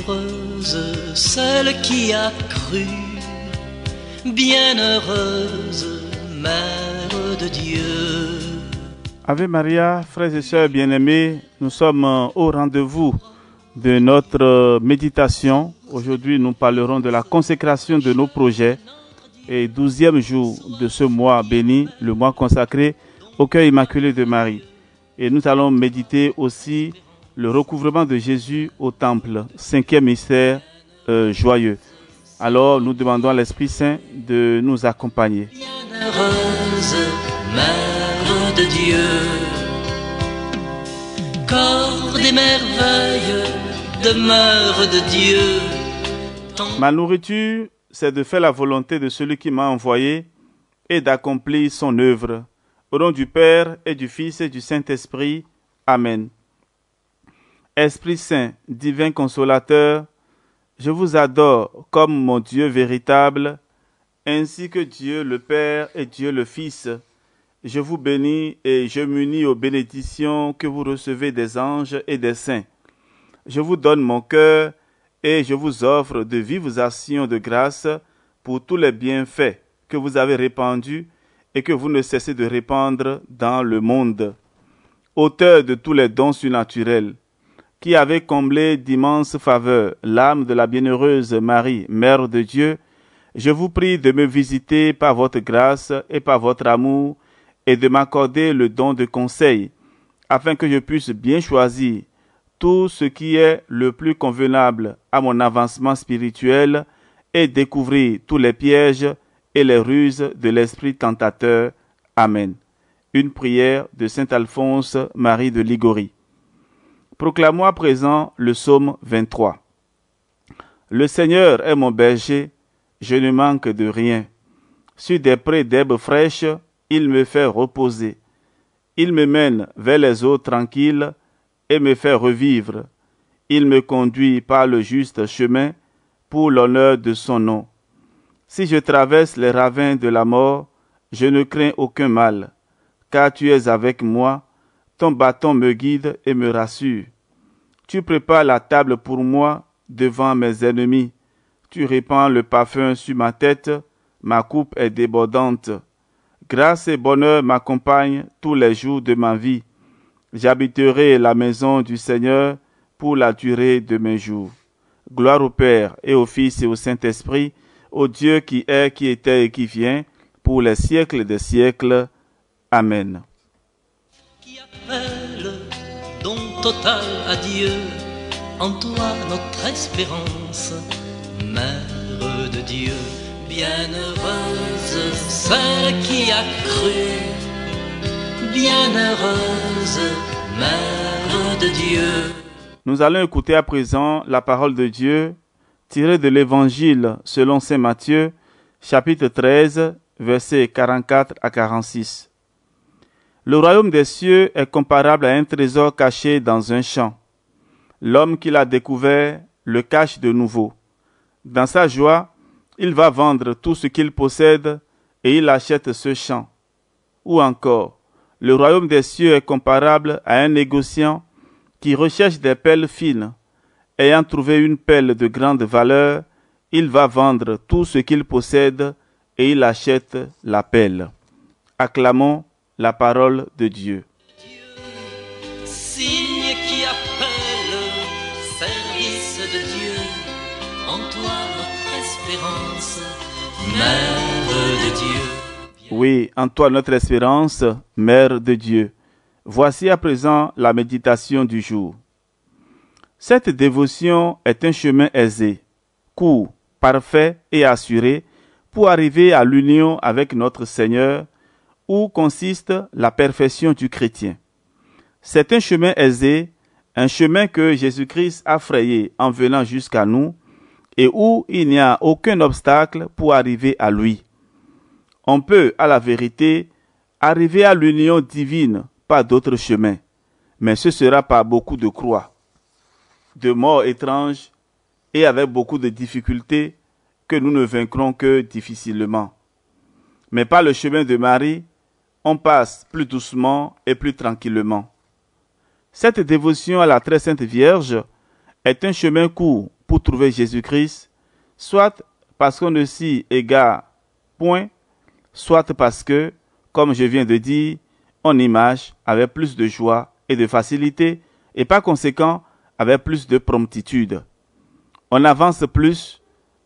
Bienheureuse celle qui a cru, bienheureuse Mère de Dieu. Ave Maria, frères et sœurs bien-aimés, nous sommes au rendez-vous de notre méditation. Aujourd'hui, nous parlerons de la consécration de nos projets et 12e jour de ce mois béni, le mois consacré au cœur immaculé de Marie. Et nous allons méditer aussi le recouvrement de Jésus au temple, 5e mystère joyeux. Alors, nous demandons à l'Esprit Saint de nous accompagner. Bienheureuse Mère de Dieu, corps des merveilles, demeure de Dieu. Ma nourriture, c'est de faire la volonté de celui qui m'a envoyé et d'accomplir son œuvre. Au nom du Père et du Fils et du Saint-Esprit. Amen. Esprit Saint, divin consolateur, je vous adore comme mon Dieu véritable, ainsi que Dieu le Père et Dieu le Fils. Je vous bénis et je m'unis aux bénédictions que vous recevez des anges et des saints. Je vous donne mon cœur et je vous offre de vives actions de grâce pour tous les bienfaits que vous avez répandus et que vous ne cessez de répandre dans le monde. Auteur de tous les dons surnaturels, qui avez comblé d'immenses faveurs l'âme de la bienheureuse Marie, Mère de Dieu, je vous prie de me visiter par votre grâce et par votre amour et de m'accorder le don de conseil, afin que je puisse bien choisir tout ce qui est le plus convenable à mon avancement spirituel et découvrir tous les pièges et les ruses de l'esprit tentateur. Amen. Une prière de saint Alphonse Marie de Ligorie. Proclamons à présent le psaume 23. Le Seigneur est mon berger, je ne manque de rien. Sur des prés d'herbes fraîches, il me fait reposer. Il me mène vers les eaux tranquilles et me fait revivre. Il me conduit par le juste chemin pour l'honneur de son nom. Si je traverse les ravins de la mort, je ne crains aucun mal, car tu es avec moi, ton bâton me guide et me rassure. Tu prépares la table pour moi devant mes ennemis. Tu répands le parfum sur ma tête, ma coupe est débordante. Grâce et bonheur m'accompagnent tous les jours de ma vie. J'habiterai la maison du Seigneur pour la durée de mes jours. Gloire au Père et au Fils et au Saint-Esprit, au Dieu qui est, qui était et qui vient, pour les siècles des siècles. Amen. Qui appelle don total à Dieu, en toi notre espérance, Mère de Dieu. Bienheureuse celle qui a cru, bienheureuse Mère de Dieu. Nous allons écouter à présent la parole de Dieu tirée de l'Évangile selon saint Matthieu, chapitre 13, versets 44 à 46. Le royaume des cieux est comparable à un trésor caché dans un champ. L'homme qui l'a découvert le cache de nouveau. Dans sa joie, il va vendre tout ce qu'il possède et il achète ce champ. Ou encore, le royaume des cieux est comparable à un négociant qui recherche des perles fines. Ayant trouvé une perle de grande valeur, il va vendre tout ce qu'il possède et il achète la perle. Acclamons la parole de Dieu. Signe qui appelle, service de Dieu, en toi notre espérance, Mère de Dieu. Oui, en toi notre espérance, Mère de Dieu. Voici à présent la méditation du jour. Cette dévotion est un chemin aisé, court, parfait et assuré pour arriver à l'union avec notre Seigneur, où consiste la perfection du chrétien. C'est un chemin aisé, un chemin que Jésus-Christ a frayé en venant jusqu'à nous et où il n'y a aucun obstacle pour arriver à lui. On peut, à la vérité, arriver à l'union divine par d'autres chemins, mais ce sera par beaucoup de croix, de morts étranges et avec beaucoup de difficultés que nous ne vaincrons que difficilement. Mais par le chemin de Marie, on passe plus doucement et plus tranquillement. Cette dévotion à la très sainte Vierge est un chemin court pour trouver Jésus-Christ, soit parce qu'on ne s'y égare point, soit parce que, comme je viens de dire, on image avec plus de joie et de facilité et par conséquent avec plus de promptitude. On avance plus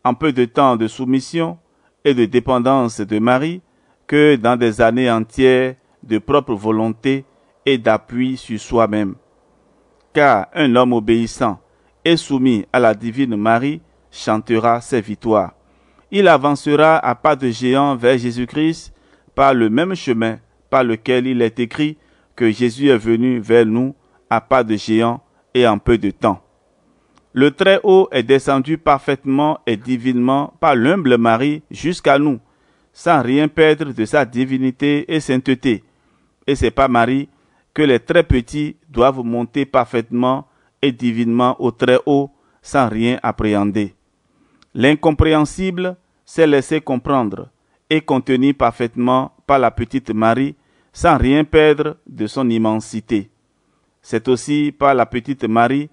en peu de temps de soumission et de dépendance de Marie que dans des années entières de propre volonté et d'appui sur soi-même. Car un homme obéissant et soumis à la divine Marie chantera ses victoires. Il avancera à pas de géant vers Jésus-Christ par le même chemin par lequel il est écrit que Jésus est venu vers nous à pas de géant et en peu de temps. Le Très-Haut est descendu parfaitement et divinement par l'humble Marie jusqu'à nous, sans rien perdre de sa divinité et sainteté. Et c'est par Marie que les très petits doivent monter parfaitement et divinement au Très-Haut sans rien appréhender. L'incompréhensible s'est laissé comprendre et contenir parfaitement par la petite Marie sans rien perdre de son immensité. C'est aussi par la petite Marie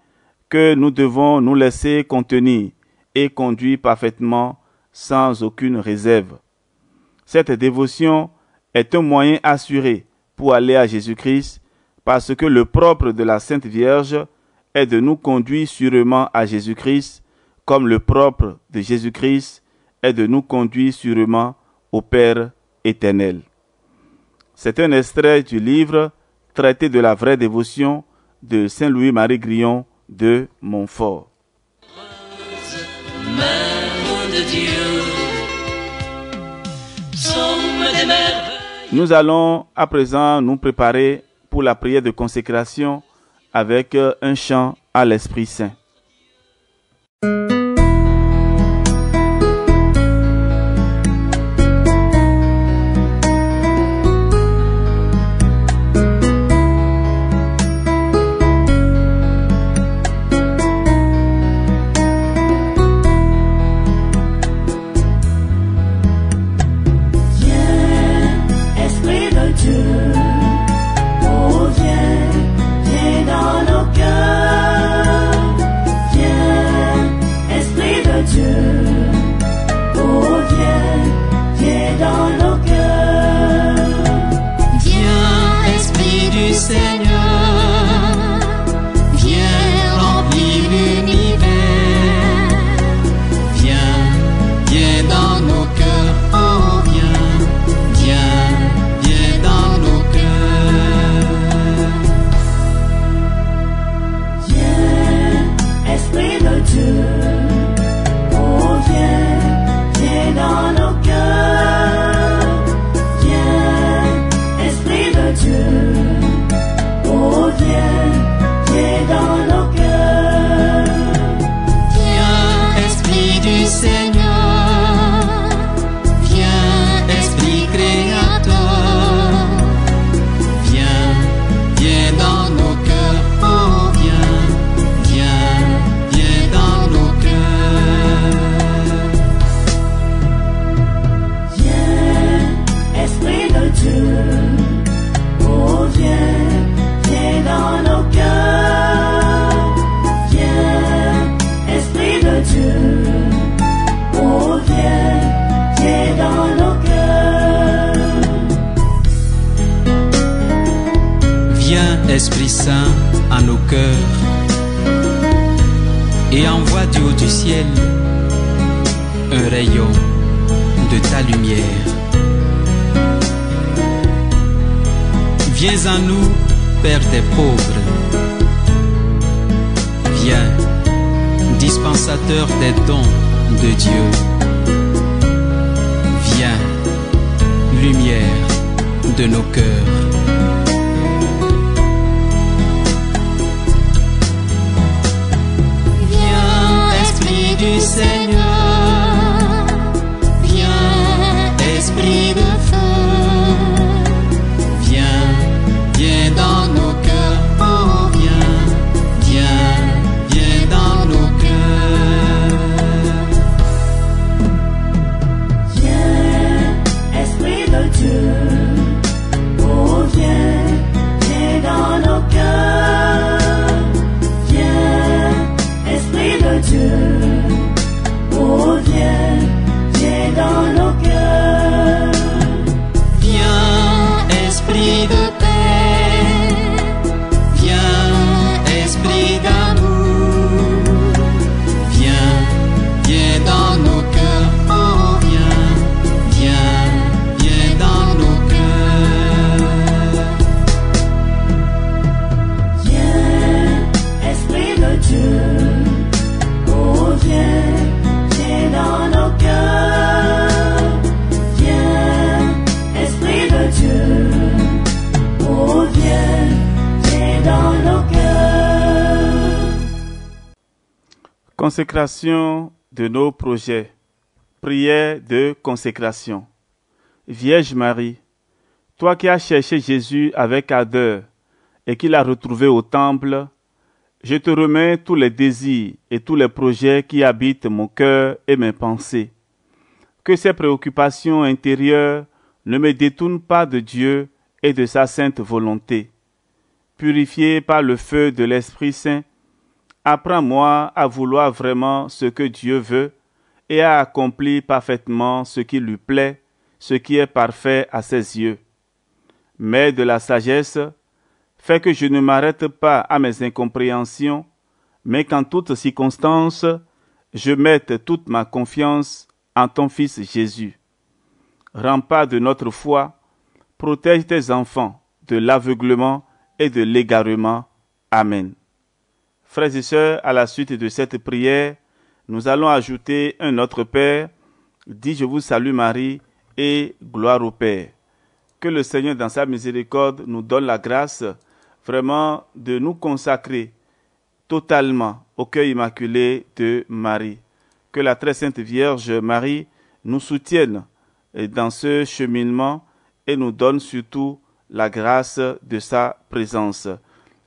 que nous devons nous laisser contenir et conduire parfaitement sans aucune réserve. Cette dévotion est un moyen assuré pour aller à Jésus-Christ parce que le propre de la Sainte Vierge est de nous conduire sûrement à Jésus-Christ comme le propre de Jésus-Christ est de nous conduire sûrement au Père éternel. C'est un extrait du livre Traité de la vraie dévotion de Saint Louis-Marie Grillon de Montfort. Mère de Dieu, somme des merveilles. Nous allons à présent nous préparer pour la prière de consécration avec un chant à l'Esprit Saint. Esprit Saint à nos cœurs et envoie du haut du ciel un rayon de ta lumière. Viens en nous, Père des pauvres. Viens, dispensateur des dons de Dieu. Viens, lumière de nos cœurs. Du Seigneur, viens, Esprit de feu, viens, viens dans nos cœurs, oh viens, viens, viens dans nos cœurs. Viens, Esprit de Dieu, oh viens, viens dans nos cœurs, viens, Esprit de Dieu. Consécration de nos projets. Prière de consécration. Vierge Marie, toi qui as cherché Jésus avec ardeur et qui l'as retrouvé au temple, je te remets tous les désirs et tous les projets qui habitent mon cœur et mes pensées. Que ces préoccupations intérieures ne me détournent pas de Dieu et de sa sainte volonté. Purifié par le feu de l'Esprit Saint, apprends-moi à vouloir vraiment ce que Dieu veut et à accomplir parfaitement ce qui lui plaît, ce qui est parfait à ses yeux. Mère de la sagesse, fais que je ne m'arrête pas à mes incompréhensions, mais qu'en toutes circonstances, je mette toute ma confiance en ton Fils Jésus. Rempart de notre foi, protège tes enfants de l'aveuglement et de l'égarement. Amen. Frères et sœurs, à la suite de cette prière, nous allons ajouter un Notre Père, dit je vous salue Marie et gloire au Père. Que le Seigneur dans sa miséricorde nous donne la grâce vraiment de nous consacrer totalement au cœur immaculé de Marie. Que la très sainte Vierge Marie nous soutienne dans ce cheminement et nous donne surtout la grâce de sa présence.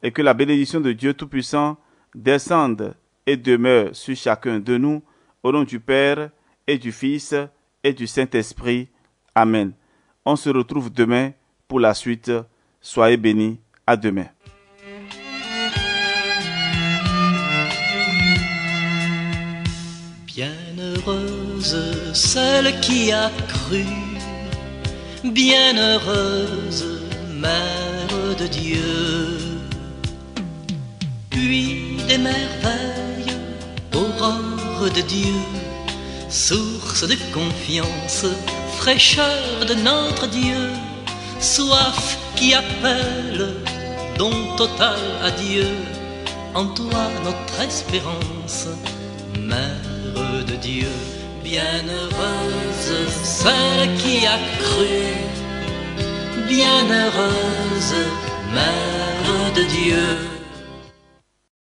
Et que la bénédiction de Dieu Tout-Puissant descende et demeure sur chacun de nous, au nom du Père et du Fils et du Saint-Esprit. Amen. On se retrouve demain pour la suite. Soyez bénis. À demain. Bienheureuse celle qui a cru, bienheureuse Mère de Dieu. Puis des merveilles, aurore de Dieu, source de confiance, fraîcheur de notre Dieu, soif qui appelle, don total à Dieu, en toi notre espérance, Mère de Dieu. Bienheureuse celle qui a cru, bienheureuse Mère de Dieu.